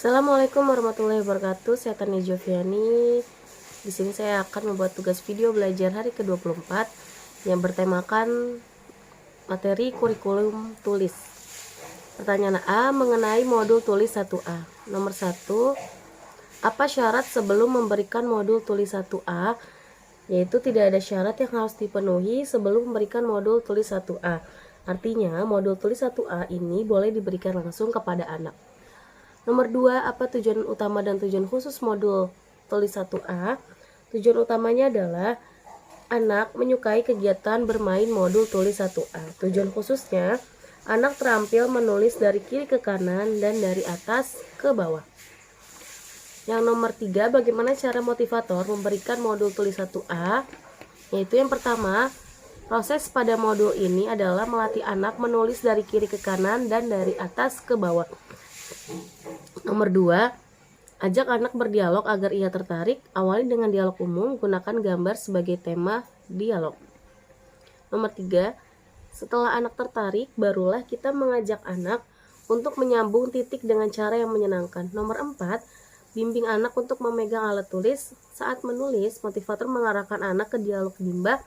Assalamualaikum warahmatullahi wabarakatuh. Saya Tania Joviani. Di sini saya akan membuat tugas video belajar hari ke-24 yang bertemakan materi kurikulum tulis. Pertanyaan A mengenai modul tulis 1A. Nomor 1, apa syarat sebelum memberikan modul tulis 1A? Yaitu tidak ada syarat yang harus dipenuhi sebelum memberikan modul tulis 1A. Artinya, modul tulis 1A ini boleh diberikan langsung kepada anak. Nomor 2, apa tujuan utama dan tujuan khusus modul tulis 1A? Tujuan utamanya adalah anak menyukai kegiatan bermain modul tulis 1A. Tujuan khususnya, anak terampil menulis dari kiri ke kanan dan dari atas ke bawah. Yang nomor 3, bagaimana cara motivator memberikan modul tulis 1A? Yaitu yang pertama, proses pada modul ini adalah melatih anak menulis dari kiri ke kanan dan dari atas ke bawah. Nomor 2, ajak anak berdialog agar ia tertarik. Awali dengan dialog umum, gunakan gambar sebagai tema dialog. Nomor 3, setelah anak tertarik, barulah kita mengajak anak untuk menyambung titik dengan cara yang menyenangkan. Nomor 4, bimbing anak untuk memegang alat tulis. Saat menulis, motivator mengarahkan anak ke dialog limbah.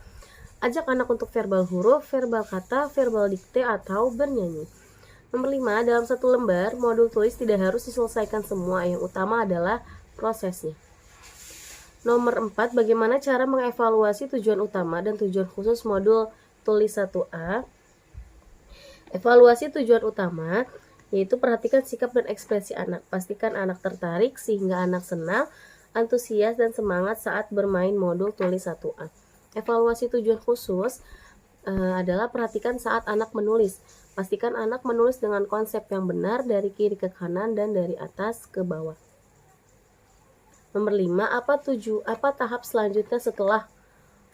Ajak anak untuk verbal huruf, verbal kata, verbal dikte, atau bernyanyi. Nomor 5, dalam satu lembar, modul tulis tidak harus diselesaikan semua, yang utama adalah prosesnya. Nomor 4, bagaimana cara mengevaluasi tujuan utama dan tujuan khusus modul tulis 1A? Evaluasi tujuan utama, yaitu perhatikan sikap dan ekspresi anak. Pastikan anak tertarik sehingga anak senang, antusias, dan semangat saat bermain modul tulis 1A. Evaluasi tujuan khusus adalah perhatikan saat anak menulis. Pastikan anak menulis dengan konsep yang benar dari kiri ke kanan dan dari atas ke bawah. Nomor 5, apa tahap selanjutnya setelah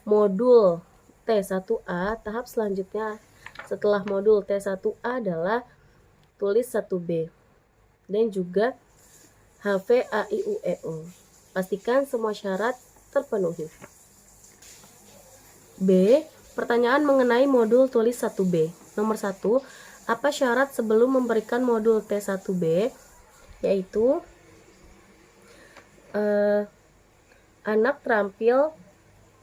modul T1A? Tahap selanjutnya setelah modul T1A adalah tulis 1B dan juga HVAIUEO. Pastikan semua syarat terpenuhi. B, pertanyaan mengenai modul tulis 1B. Nomor 1, apa syarat sebelum memberikan modul T1B? Yaitu anak terampil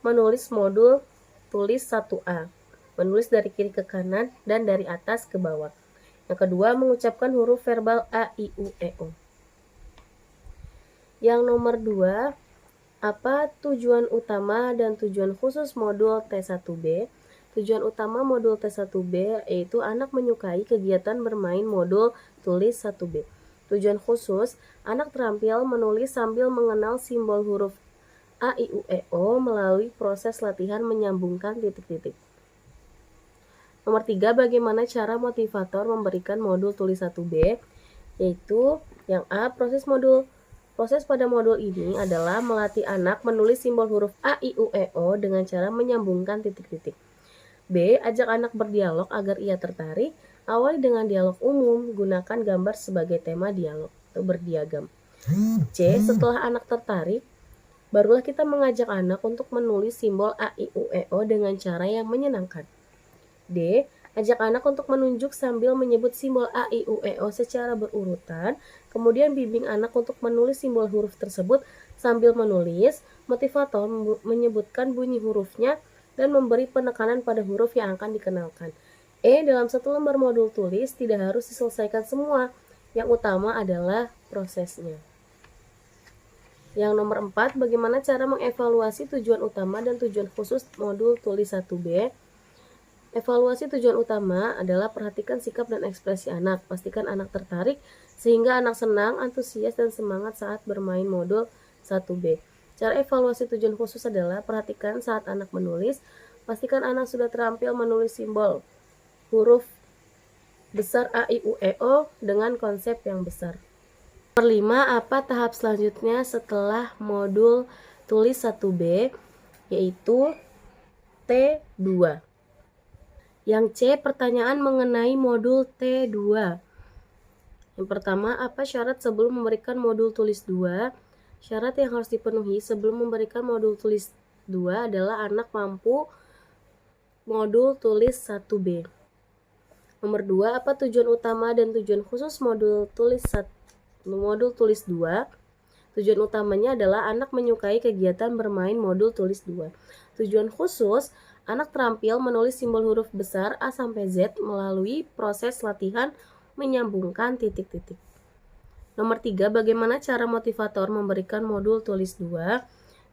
menulis modul tulis 1A, menulis dari kiri ke kanan dan dari atas ke bawah. Yang kedua, mengucapkan huruf verbal A, I, U, E, O. Yang nomor 2, apa tujuan utama dan tujuan khusus modul T1B? Tujuan utama modul T1B yaitu anak menyukai kegiatan bermain modul tulis 1B. Tujuan khusus, anak terampil menulis sambil mengenal simbol huruf A, I, U, E, O melalui proses latihan menyambungkan titik-titik. Nomor 3, bagaimana cara motivator memberikan modul tulis 1B? Yaitu yang A, Proses pada modul ini adalah melatih anak menulis simbol huruf A, I, U, E, O dengan cara menyambungkan titik-titik. B, ajak anak berdialog agar ia tertarik. Awali dengan dialog umum, gunakan gambar sebagai tema dialog atau berdiagram. C, setelah anak tertarik, barulah kita mengajak anak untuk menulis simbol A, I, U, E, O dengan cara yang menyenangkan. D, ajak anak untuk menunjuk sambil menyebut simbol A, I, U, E, O secara berurutan. Kemudian bimbing anak untuk menulis simbol huruf tersebut sambil menulis. Motivator menyebutkan bunyi hurufnya dan memberi penekanan pada huruf yang akan dikenalkan. E, dalam satu lembar modul tulis tidak harus diselesaikan semua. Yang utama adalah prosesnya. Yang nomor 4, bagaimana cara mengevaluasi tujuan utama dan tujuan khusus modul tulis 1B? Evaluasi tujuan utama adalah perhatikan sikap dan ekspresi anak. Pastikan anak tertarik sehingga anak senang, antusias, dan semangat saat bermain modul 1B. Cara evaluasi tujuan khusus adalah perhatikan saat anak menulis. Pastikan anak sudah terampil menulis simbol huruf besar A, I, U, E, O dengan konsep yang besar. Nomor 5, apa tahap selanjutnya setelah modul tulis 1B? Yaitu T2. Yang C, pertanyaan mengenai modul T2. Yang pertama, apa syarat sebelum memberikan modul tulis 2? Syarat yang harus dipenuhi sebelum memberikan modul tulis 2 adalah anak mampu modul tulis 1B. Nomor 2, apa tujuan utama dan tujuan khusus modul tulis modul tulis 2. Tujuan utamanya adalah anak menyukai kegiatan bermain modul tulis 2. Tujuan khusus, anak terampil menulis simbol huruf besar A sampai Z melalui proses latihan menyambungkan titik-titik. Nomor 3, bagaimana cara motivator memberikan modul tulis 2?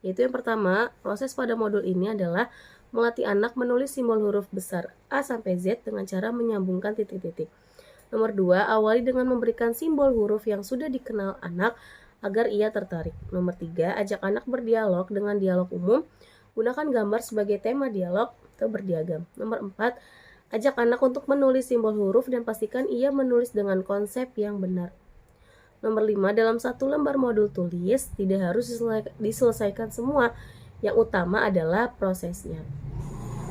Yaitu yang pertama, proses pada modul ini adalah melatih anak menulis simbol huruf besar A sampai Z dengan cara menyambungkan titik-titik. Nomor 2, awali dengan memberikan simbol huruf yang sudah dikenal anak agar ia tertarik. Nomor 3, ajak anak berdialog dengan dialog umum. Gunakan gambar sebagai tema dialog atau berdiagram. Nomor 4, ajak anak untuk menulis simbol huruf dan pastikan ia menulis dengan konsep yang benar. Nomor 5, dalam satu lembar modul tulis, tidak harus diselesaikan semua. Yang utama adalah prosesnya.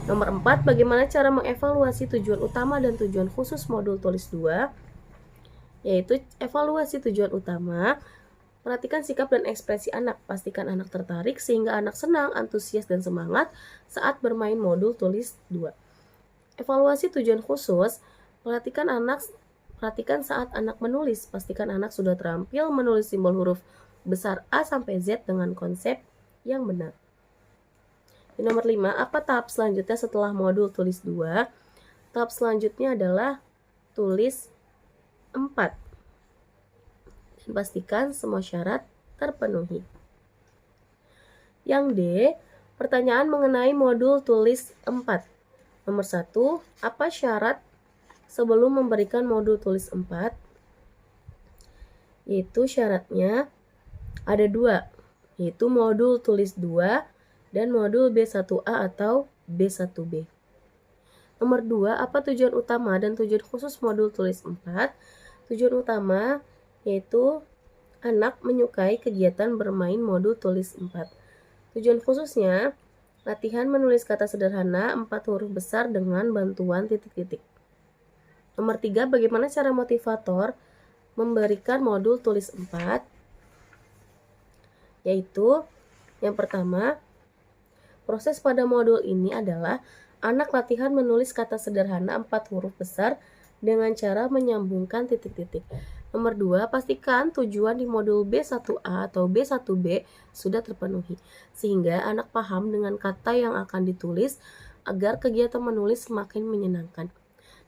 Nomor 4, bagaimana cara mengevaluasi tujuan utama dan tujuan khusus modul tulis 2? Yaitu evaluasi tujuan utama. Perhatikan sikap dan ekspresi anak. Pastikan anak tertarik sehingga anak senang, antusias, dan semangat saat bermain modul tulis 2. Evaluasi tujuan khusus. Perhatikan saat anak menulis. Pastikan anak sudah terampil menulis simbol huruf besar A sampai Z dengan konsep yang benar. Nomor 5, apa tahap selanjutnya setelah modul tulis 2? Tahap selanjutnya adalah tulis 4. Dan pastikan semua syarat terpenuhi. Yang D, pertanyaan mengenai modul tulis 4. Nomor 1, apa syarat sebelum memberikan modul tulis 4? Yaitu syaratnya ada 2, yaitu modul tulis 2 dan modul B1A atau B1B. Nomor 2, apa tujuan utama dan tujuan khusus modul tulis 4? Tujuan utama yaitu anak menyukai kegiatan bermain modul tulis 4. Tujuan khususnya, latihan menulis kata sederhana 4 huruf besar dengan bantuan titik-titik. Nomor 3, bagaimana cara motivator memberikan modul tulis 4? Yaitu, yang pertama, proses pada modul ini adalah anak latihan menulis kata sederhana 4 huruf besar dengan cara menyambungkan titik-titik. Nomor 2, pastikan tujuan di modul B1A atau B1B sudah terpenuhi, sehingga anak paham dengan kata yang akan ditulis agar kegiatan menulis semakin menyenangkan.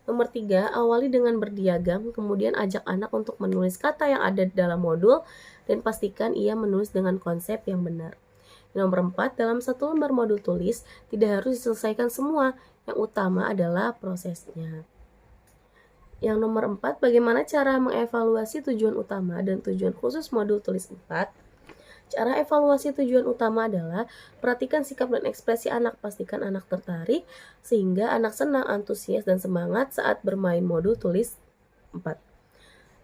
Nomor 3, awali dengan berdiagram, kemudian ajak anak untuk menulis kata yang ada dalam modul dan pastikan ia menulis dengan konsep yang benar. Nomor 4, dalam satu lembar modul tulis, tidak harus diselesaikan semua, yang utama adalah prosesnya. Yang nomor 4, bagaimana cara mengevaluasi tujuan utama dan tujuan khusus modul tulis 4? Cara evaluasi tujuan utama adalah perhatikan sikap dan ekspresi anak, pastikan anak tertarik sehingga anak senang, antusias, dan semangat saat bermain modul tulis 4.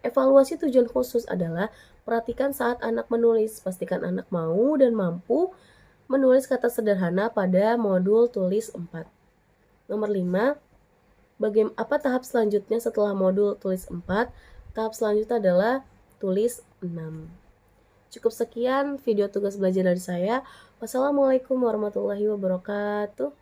Evaluasi tujuan khusus adalah perhatikan saat anak menulis, pastikan anak mau dan mampu menulis kata sederhana pada modul tulis 4. Nomor 5, apa tahap selanjutnya setelah modul tulis 4? Tahap selanjutnya adalah tulis 6. Cukup sekian video tugas belajar dari saya. Wassalamualaikum warahmatullahi wabarakatuh.